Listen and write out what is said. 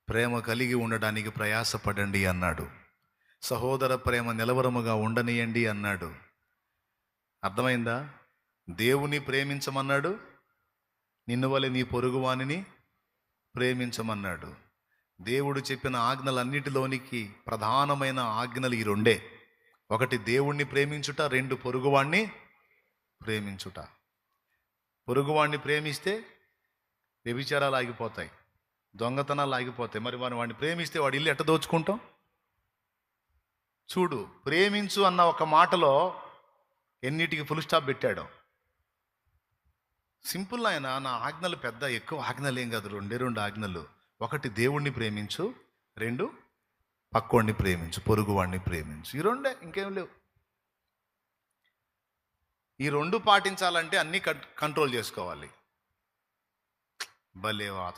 ప్రేమ కలిగి ఉండడానికి ప్రయాసపడండి అన్నాడు. సహోదర ప్రేమ నిలవరముగా ఉండనియండి అన్నాడు. అర్థమైందా? దేవుని ప్రేమించమన్నాడు, నిన్ను వలె నీ పొరుగువానిని ప్రేమించమన్నాడు. దేవుడు చెప్పిన ఆజ్ఞలన్నిటిలోనికి ప్రధానమైన ఆజ్ఞలు ఈ రెండే. ఒకటి దేవుణ్ణి ప్రేమించుట, రెండు పొరుగువాణ్ణి ప్రేమించుట. పొరుగువాణ్ణి ప్రేమిస్తే వ్యభిచారాలు ఆగిపోతాయి, దొంగతనాలు ఆగిపోతాయి. మరి వాడిని ప్రేమిస్తే వాడి ఇల్లు ఎట్ట దోచుకుంటాం? చూడు, ప్రేమించు అన్న ఒక మాటలో ఎన్నిటికి ఫుల్ స్టాప్ పెట్టాడు. సింపుల్. ఆయన నా ఆజ్ఞలు పెద్ద ఎక్కువ ఆజ్ఞలు ఏం కాదు, రెండు ఆజ్ఞలు. ఒకటి దేవుణ్ణి ప్రేమించు, రెండు పక్కోడిని ప్రేమించు, పొరుగువాడిని ప్రేమించు. ఈ రెండే, ఇంకేం లేవు. ఈ రెండు పాటించాలంటే అన్నీ కంట్రోల్ చేసుకోవాలి. భలే